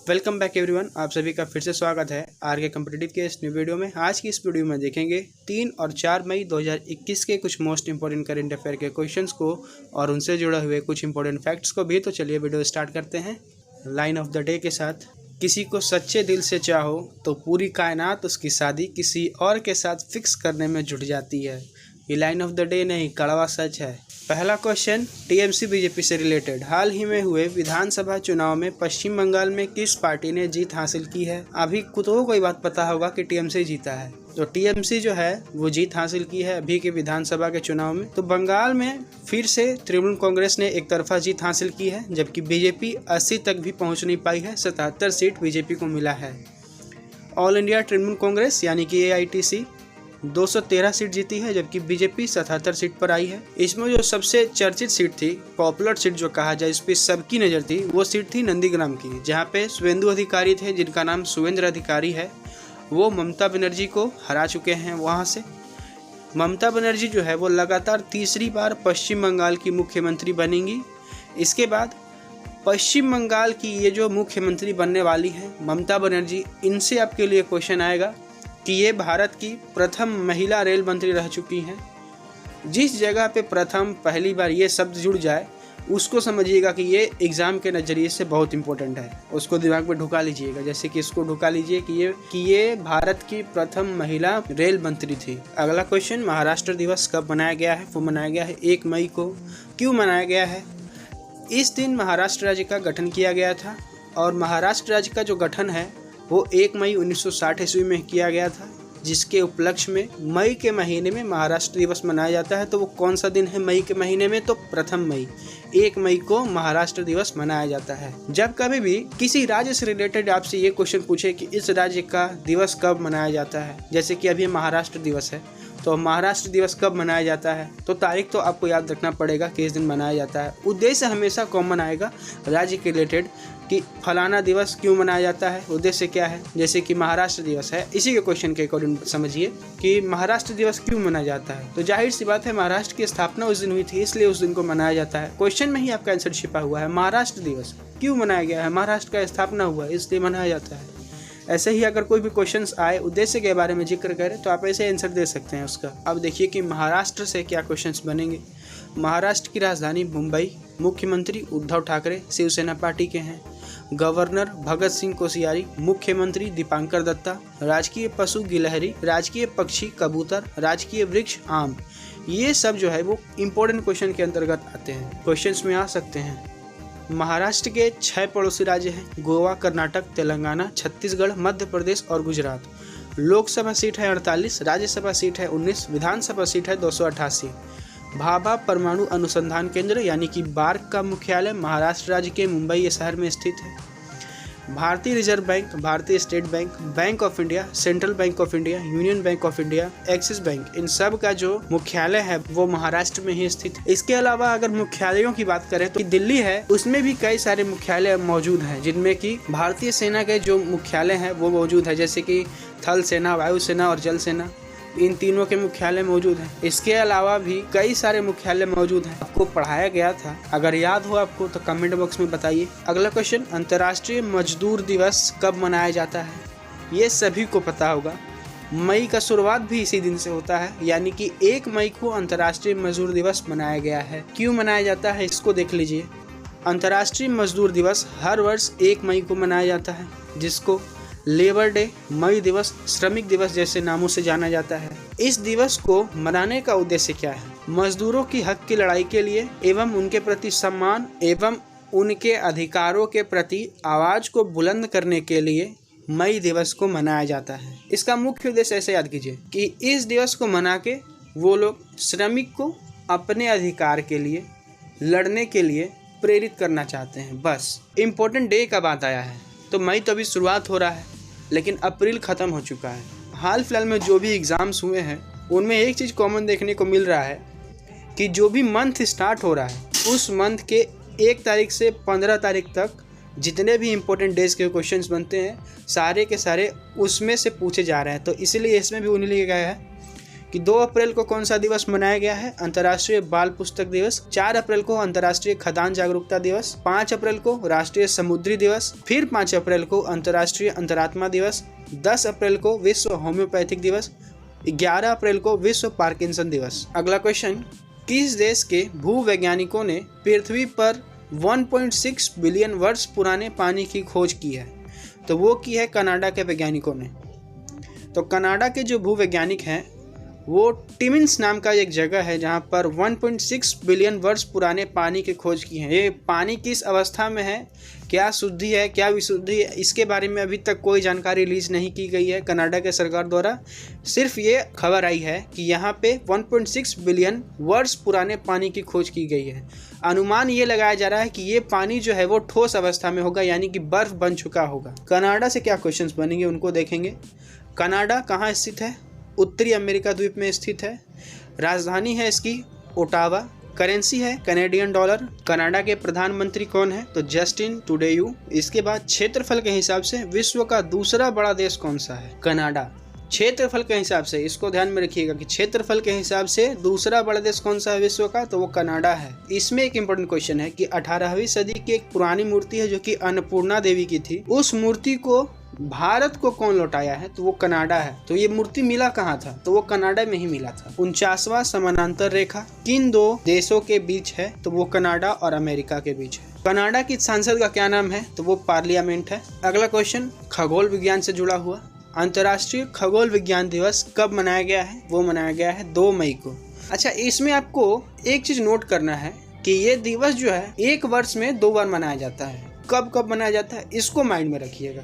Welcome back everyone. आप सभी का फिर से स्वागत है आर के कॉम्पिटिटिव के इस न्यू वीडियो में। आज की इस वीडियो में देखेंगे 3 और 4 मई 2021 के कुछ मोस्ट इंपॉर्टेंट करंट अफेयर के क्वेश्चंस को और उनसे जुड़े हुए कुछ इंपॉर्टेंट फैक्ट्स को भी। तो चलिए वीडियो स्टार्ट करते हैं लाइन ऑफ द डे के साथ। किसी को सच्चे दिल से चाहो तो पूरी कायनात उसकी शादी किसी और के साथ फिक्स करने में जुट जाती है। ये लाइन ऑफ द डे नहीं, कड़वा सच है। पहला क्वेश्चन टीएमसी बीजेपी से रिलेटेड। हाल ही में हुए विधानसभा चुनाव में पश्चिम बंगाल में किस पार्टी ने जीत हासिल की है? अभी कुछ कोई बात पता होगा कि टीएमसी जीता है, तो टीएमसी जो है वो जीत हासिल की है अभी के विधानसभा के चुनाव में। तो बंगाल में फिर से तृणमूल कांग्रेस ने एक तरफा जीत हासिल की है, जबकि बीजेपी 80 तक भी पहुंच नहीं पाई है। 77 सीट बीजेपी को मिला है। ऑल इंडिया तृणमूल कांग्रेस यानी कि AITC 213 सीट जीती है, जबकि बीजेपी 77 सीट पर आई है। इसमें जो सबसे चर्चित सीट थी, पॉपुलर सीट जो कहा जाए, इस पर सबकी नज़र थी, वो सीट थी नंदीग्राम की, जहां पे शुभेंदु अधिकारी थे, जिनका नाम सुवेंद्र अधिकारी है। वो ममता बनर्जी को हरा चुके हैं। वहां से ममता बनर्जी जो है वो लगातार तीसरी बार पश्चिम बंगाल की मुख्यमंत्री बनेंगी। इसके बाद पश्चिम बंगाल की ये जो मुख्यमंत्री बनने वाली हैं ममता बनर्जी, इनसे आपके लिए क्वेश्चन आएगा कि ये भारत की प्रथम महिला रेल मंत्री रह चुकी हैं। जिस जगह पे प्रथम पहली बार ये शब्द जुड़ जाए उसको समझिएगा कि ये एग्ज़ाम के नज़रिए से बहुत इंपॉर्टेंट है। उसको दिमाग में ढुका लीजिएगा, जैसे कि इसको ढुका लीजिए कि ये भारत की प्रथम महिला रेल मंत्री थी। अगला क्वेश्चन, महाराष्ट्र दिवस कब मनाया गया है? वो मनाया गया है 1 मई को। क्यों मनाया गया है? इस दिन महाराष्ट्र राज्य का गठन किया गया था, और महाराष्ट्र राज्य का जो गठन है वो 1 मई 1960 ईस्वी में किया गया था, जिसके उपलक्ष्य में मई के महीने में महाराष्ट्र दिवस मनाया जाता है। तो वो कौन सा दिन है मई के महीने में? तो प्रथम मई, 1 मई को महाराष्ट्र दिवस मनाया जाता है। जब कभी भी किसी राज्य से रिलेटेड आपसे ये क्वेश्चन पूछे कि इस राज्य का दिवस कब मनाया जाता है, जैसे कि अभी महाराष्ट्र दिवस है, तो महाराष्ट्र दिवस कब मनाया जाता है, तो तारीख तो आपको याद रखना पड़ेगा कि इस दिन मनाया जाता है। उद्देश्य हमेशा कॉमन आएगा राज्य के रिलेटेड कि फलाना दिवस क्यों मनाया जाता है, उद्देश्य क्या है। जैसे कि महाराष्ट्र दिवस है, इसी के क्वेश्चन के अकॉर्डिंग समझिए कि महाराष्ट्र दिवस क्यों मनाया जाता है। तो जाहिर सी बात है, महाराष्ट्र की स्थापना उस दिन हुई थी, इसलिए उस दिन को मनाया जाता है। क्वेश्चन में ही आपका आंसर छिपा हुआ है। महाराष्ट्र दिवस क्यों मनाया गया है? महाराष्ट्र का स्थापना हुआ है इसलिए मनाया जाता है। ऐसे ही अगर कोई भी क्वेश्चंस आए उद्देश्य के बारे में जिक्र करें तो आप ऐसे आंसर दे सकते हैं उसका। अब देखिए कि महाराष्ट्र से क्या क्वेश्चंस बनेंगे। महाराष्ट्र की राजधानी मुंबई, मुख्यमंत्री उद्धव ठाकरे शिवसेना पार्टी के हैं, गवर्नर भगत सिंह कोश्यारी, मुख्यमंत्री दीपांकर दत्ता, राजकीय पशु गिलहरी, राजकीय पक्षी कबूतर, राजकीय वृक्ष आम। ये सब जो है वो इम्पोर्टेंट क्वेश्चन के अंतर्गत आते हैं, क्वेश्चंस में आ सकते हैं। महाराष्ट्र के 6 पड़ोसी राज्य हैं, गोवा, कर्नाटक, तेलंगाना, छत्तीसगढ़, मध्य प्रदेश और गुजरात। लोकसभा सीट है 48, राज्यसभा सीट है 19, विधानसभा सीट है 288। भाभा परमाणु अनुसंधान केंद्र यानी कि बार्क का मुख्यालय महाराष्ट्र राज्य के मुंबई शहर में स्थित है। भारतीय रिजर्व बैंक, भारतीय state bank, bank of India, central bank of India, union bank of India, Axis bank, इन सब का जो मुख्यालय है वो महाराष्ट्र में ही स्थित है। इसके अलावा अगर मुख्यालयों की बात करें तो दिल्ली है, उसमें भी कई सारे मुख्यालय मौजूद हैं, जिनमें कि भारतीय सेना के जो मुख्यालय हैं वो मौजूद है, जैसे कि थल सेना, वायुसेना और जल सेना, इन तीनों के मुख्यालय मौजूद हैं। इसके अलावा भी कई सारे मुख्यालय मौजूद हैं। आपको पढ़ाया गया था, अगर याद हो आपको तो कमेंट बॉक्स में बताइए। अगला क्वेश्चन, अंतर्राष्ट्रीय मजदूर दिवस कब मनाया जाता है? ये सभी को पता होगा। मई का शुरुआत भी इसी दिन से होता है, यानी कि 1 मई को अंतर्राष्ट्रीय मजदूर दिवस मनाया गया है। क्यों मनाया जाता है इसको देख लीजिए। अंतर्राष्ट्रीय मजदूर दिवस हर वर्ष 1 मई को मनाया जाता है, जिसको लेबर डे, मई दिवस, श्रमिक दिवस जैसे नामों से जाना जाता है। इस दिवस को मनाने का उद्देश्य क्या है? मजदूरों की हक की लड़ाई के लिए एवं उनके प्रति सम्मान एवं उनके अधिकारों के प्रति आवाज को बुलंद करने के लिए मई दिवस को मनाया जाता है। इसका मुख्य उद्देश्य ऐसे याद कीजिए कि इस दिवस को मना के वो लोग श्रमिक को अपने अधिकार के लिए लड़ने के लिए प्रेरित करना चाहते हैं। बस इम्पोर्टेंट डे का बात आया है, तो मई तो अभी शुरुआत हो रहा है, लेकिन अप्रैल ख़त्म हो चुका है। हाल फिलहाल में जो भी एग्ज़ाम्स हुए हैं उनमें एक चीज़ कॉमन देखने को मिल रहा है कि जो भी मंथ स्टार्ट हो रहा है उस मंथ के 1 तारीख से 15 तारीख तक जितने भी इम्पोर्टेंट डेज के क्वेश्चंस बनते हैं सारे के सारे उसमें से पूछे जा रहे हैं। तो इसलिए इसमें भी उन्हें लिखा गया है कि 2 अप्रैल को कौन सा दिवस मनाया गया है? अंतर्राष्ट्रीय बाल पुस्तक दिवस। 4 अप्रैल को अंतर्राष्ट्रीय खदान जागरूकता दिवस। 5 अप्रैल को राष्ट्रीय समुद्री दिवस। फिर 5 अप्रैल को अंतर्राष्ट्रीय अंतरात्मा दिवस। 10 अप्रैल को विश्व होम्योपैथिक दिवस। 11 अप्रैल को विश्व पार्किंसन दिवस। अगला क्वेश्चन, किस देश के भूवैज्ञानिकों ने पृथ्वी पर 1.6 बिलियन वर्ष पुराने पानी की खोज की है? तो वो की है कनाडा के वैज्ञानिकों ने। तो कनाडा के जो भूवैज्ञानिक हैं वो टिमिन्स नाम का एक जगह है जहाँ पर 1.6 बिलियन वर्ष पुराने पानी की खोज की है। ये पानी किस अवस्था में है, क्या शुद्धि है, क्या विशुद्धि है, इसके बारे में अभी तक कोई जानकारी रिलीज नहीं की गई है कनाडा के सरकार द्वारा। सिर्फ ये खबर आई है कि यहाँ पे 1.6 बिलियन वर्ष पुराने पानी की खोज की गई है। अनुमान ये लगाया जा रहा है कि ये पानी जो है वो ठोस अवस्था में होगा, यानी कि बर्फ बन चुका होगा। कनाडा से क्या क्वेश्चंस बनेंगे उनको देखेंगे। कनाडा कहाँ स्थित है? उत्तरी अमेरिका द्वीप में स्थित है। राजधानी है इसकी ओटावा। करेंसी है कैनेडियन डॉलर। कनाडा के प्रधानमंत्री कौन है? तो जस्टिन ट्रूडेयू। इसके बाद क्षेत्रफल के हिसाब से विश्व का दूसरा बड़ा देश कौन सा है? कनाडा। क्षेत्रफल के हिसाब से, इसको ध्यान में रखिएगा कि क्षेत्रफल के हिसाब से दूसरा बड़ा देश कौन सा है विश्व का? तो वो कनाडा है। इसमें एक इम्पोर्टेंट क्वेश्चन है कि 18वीं सदी की एक पुरानी मूर्ति है जो कि अन्नपूर्णा देवी की थी। उस मूर्ति को भारत को कौन लौटाया है? तो वो कनाडा है। तो ये मूर्ति मिला कहाँ था? तो वो कनाडा में ही मिला था। 49वां समानांतर रेखा किन 2 देशों के बीच है? तो वो कनाडा और अमेरिका के बीच है। कनाडा की संसद का क्या नाम है? तो वो पार्लियामेंट है। अगला क्वेश्चन खगोल विज्ञान से जुड़ा हुआ, अंतर्राष्ट्रीय खगोल विज्ञान दिवस कब मनाया गया है? वो मनाया गया है 2 मई को। अच्छा, इसमें आपको एक चीज नोट करना है कि ये दिवस जो है 1 वर्ष में 2 बार मनाया जाता है। कब कब मनाया जाता है इसको माइंड में रखिएगा।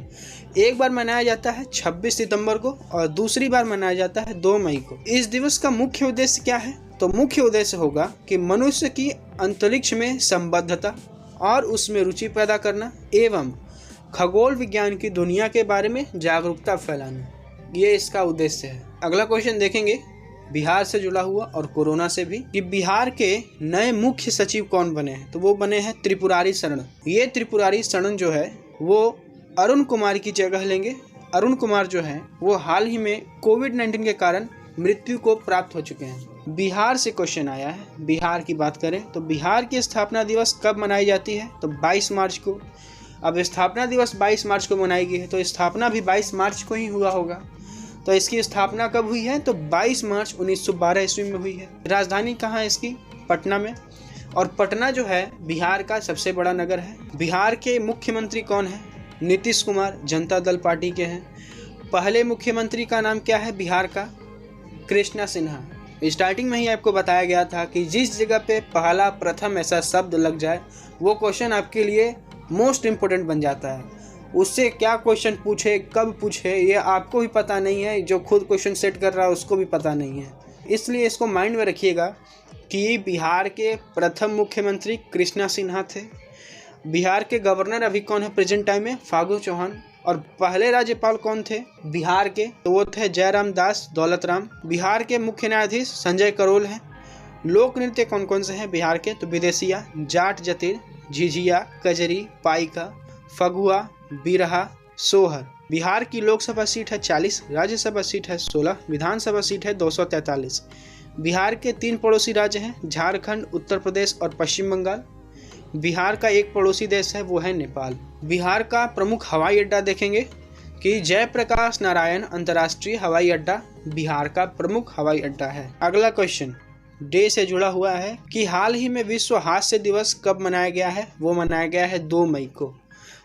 एक बार मनाया जाता है 26 सितंबर को और दूसरी बार मनाया जाता है 2 मई को। इस दिवस का मुख्य उद्देश्य क्या है? तो मुख्य उद्देश्य होगा कि मनुष्य की अंतरिक्ष में संबद्धता और उसमें रुचि पैदा करना एवं खगोल विज्ञान की दुनिया के बारे में जागरूकता फैलाना, ये इसका उद्देश्य है। अगला क्वेश्चन देखेंगे बिहार से जुड़ा हुआ और कोरोना से भी, कि बिहार के नए मुख्य सचिव कौन बने हैं? तो वो बने हैं त्रिपुरारी शरण। ये त्रिपुरारी शरण जो है वो अरुण कुमार की जगह लेंगे। अरुण कुमार जो है वो हाल ही में कोविड-19 के कारण मृत्यु को प्राप्त हो चुके हैं। बिहार से क्वेश्चन आया है। बिहार की बात करें तो बिहार की स्थापना दिवस कब मनाई जाती है? तो 22 मार्च को। अब स्थापना दिवस 22 मार्च को मनाई गई है तो स्थापना भी 22 मार्च को ही हुआ होगा। तो इसकी स्थापना कब हुई है? तो 22 मार्च 1912 ईस्वी में हुई है। राजधानी कहाँ है इसकी? पटना में। और पटना जो है बिहार का सबसे बड़ा नगर है। बिहार के मुख्यमंत्री कौन है? नीतीश कुमार, जनता दल पार्टी के हैं। पहले मुख्यमंत्री का नाम क्या है बिहार का? कृष्णा सिन्हा। स्टार्टिंग में ही आपको बताया गया था कि जिस जगह पे पहला प्रथम ऐसा शब्द लग जाए वो क्वेश्चन आपके लिए मोस्ट इम्पोर्टेंट बन जाता है। उससे क्या क्वेश्चन पूछे, कब पूछे, ये आपको भी पता नहीं है, जो खुद क्वेश्चन सेट कर रहा है उसको भी पता नहीं है। इसलिए इसको माइंड में रखिएगा कि बिहार के प्रथम मुख्यमंत्री कृष्णा सिन्हा थे। बिहार के गवर्नर अभी कौन है प्रेजेंट टाइम में? फागू चौहान। और पहले राज्यपाल कौन थे बिहार के? तो वो थे जयराम दास दौलत राम। बिहार के मुख्य न्यायाधीश संजय करोल हैं। लोक नृत्य कौन कौन से हैं बिहार के? तो विदेशिया, जाट जतिर, झिझिया, कजरी, पाइका, फगुआ, बिरहा, सोहर। बिहार की लोकसभा सीट है 40, राज्यसभा सीट है 16, विधानसभा सीट है 243। बिहार के 3 पड़ोसी राज्य हैं, झारखंड, उत्तर प्रदेश और पश्चिम बंगाल। बिहार का एक पड़ोसी देश है वो है नेपाल। बिहार का प्रमुख हवाई अड्डा देखेंगे कि जयप्रकाश नारायण अंतर्राष्ट्रीय हवाई अड्डा बिहार का प्रमुख हवाई अड्डा है। अगला क्वेश्चन डे से जुड़ा हुआ है कि हाल ही में विश्व हास्य दिवस कब मनाया गया है? वो मनाया गया है 2 मई को।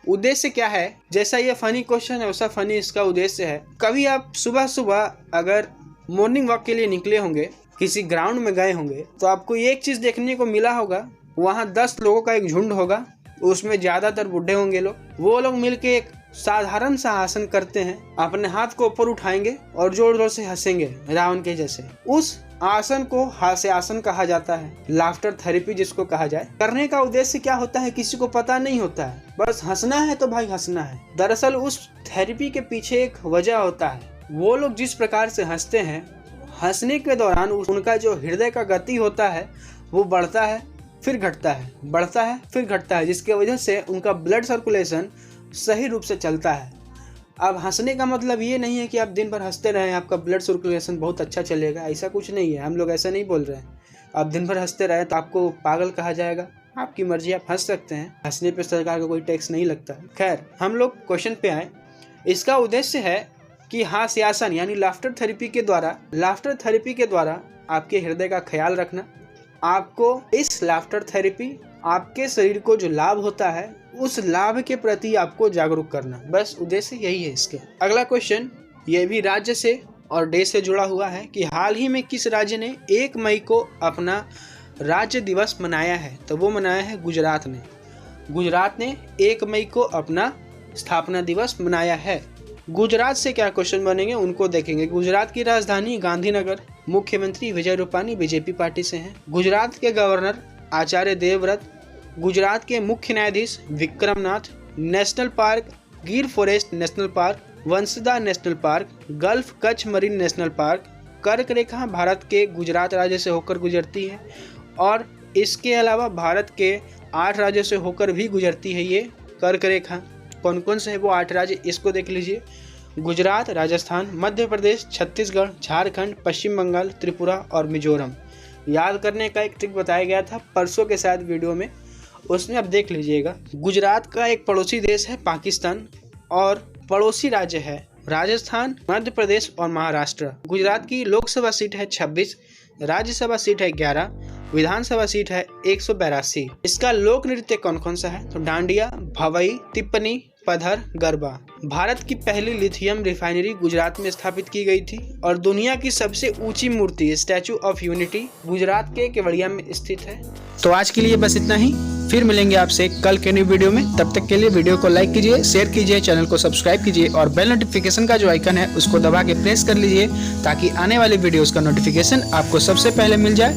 उद्देश्य क्या है? जैसा ये फनी क्वेश्चन है वैसा फनी इसका उद्देश्य है। कभी आप सुबह सुबह अगर मॉर्निंग वॉक के लिए निकले होंगे, किसी ग्राउंड में गए होंगे, तो आपको एक चीज देखने को मिला होगा, वहाँ 10 लोगों का एक झुंड होगा, उसमें ज्यादातर बूढ़े होंगे लोग। वो लोग मिलके एक साधारण सा आसन करते हैं, अपने हाथ को ऊपर उठाएंगे और जोर जोर से हंसेंगे रावण के जैसे। उस आसन को हास्य आसन कहा जाता है, लाफ्टर थेरेपी जिसको कहा जाए। करने का उद्देश्य क्या होता है किसी को पता नहीं होता है, बस हंसना है तो भाई हंसना है। दरअसल उस थेरेपी के पीछे एक वजह होता है। वो लोग जिस प्रकार से हंसते हैं, हंसने के दौरान उनका जो हृदय का गति होता है वो बढ़ता है फिर घटता है, बढ़ता है फिर घटता है, जिसकी वजह से उनका ब्लड सर्कुलेशन सही रूप से चलता है। अब हंसने का मतलब ये नहीं है कि आप दिन भर हंसते रहें, आपका ब्लड सर्कुलेशन बहुत अच्छा चलेगा, ऐसा कुछ नहीं है। हम लोग ऐसा नहीं बोल रहे हैं। आप दिन भर हंसते रहें तो आपको पागल कहा जाएगा, आपकी मर्जी, आप हंस सकते हैं। हंसने पे सरकार का कोई टैक्स नहीं लगता। खैर, हम लोग क्वेश्चन पे आए। इसका उद्देश्य है कि हास्यासन यानी लाफ्टर थेरेपी के द्वारा आपके हृदय का ख्याल रखना। आपको इस लाफ्टर थेरेपी आपके शरीर को जो लाभ होता है उस लाभ के प्रति आपको जागरूक करना, बस उद्देश्य यही है इसके। अगला क्वेश्चन ये भी राज्य से और देश से जुड़ा हुआ है कि हाल ही में किस राज्य ने 1 मई को अपना राज्य दिवस मनाया है? तो वो मनाया है गुजरात ने। गुजरात ने 1 मई को अपना स्थापना दिवस मनाया है। गुजरात से क्या क्वेश्चन बनेंगे उनको देखेंगे। गुजरात की राजधानी गांधीनगर, मुख्यमंत्री विजय रूपानी बीजेपी पार्टी से हैं। गुजरात के गवर्नर आचार्य देवव्रत, गुजरात के मुख्य न्यायाधीश विक्रमनाथ। नेशनल पार्क गिर forest national park, Vansda national park, gulf Kutch marine national park. कर्क रेखा भारत के गुजरात राज्य से होकर गुजरती है और इसके अलावा भारत के 8 राज्यों से होकर भी गुजरती है ये कर्क रेखा। कौन कौन से है वो 8 राज्य, इसको देख लीजिए। गुजरात, राजस्थान, मध्य प्रदेश, छत्तीसगढ़, झारखंड, पश्चिम बंगाल, त्रिपुरा और मिजोरम। याद करने का एक ट्रिक बताया गया था परसों के साथ वीडियो में, उसमें आप देख लीजिएगा। गुजरात का एक पड़ोसी देश है पाकिस्तान और पड़ोसी राज्य है राजस्थान, मध्य प्रदेश और महाराष्ट्र। गुजरात की लोकसभा सीट है 26, राज्यसभा सीट है 11, विधानसभा सीट है 182। इसका लोक नृत्य कौन कौन सा है? तो डांडिया, भवई, टिप्पणी, पधर, गरबा। भारत की पहली लिथियम रिफाइनरी गुजरात में स्थापित की गई थी और दुनिया की सबसे ऊंची मूर्ति स्टैचू ऑफ यूनिटी गुजरात के केवड़िया में स्थित है। तो आज के लिए बस इतना ही, फिर मिलेंगे आपसे कल के न्यू वीडियो में। तब तक के लिए वीडियो को लाइक कीजिए, शेयर कीजिए, चैनल को सब्सक्राइब कीजिए और बेल नोटिफिकेशन का जो आइकन है उसको दबा के प्रेस कर लीजिए ताकि आने वाले वीडियोस का नोटिफिकेशन आपको सबसे पहले मिल जाए।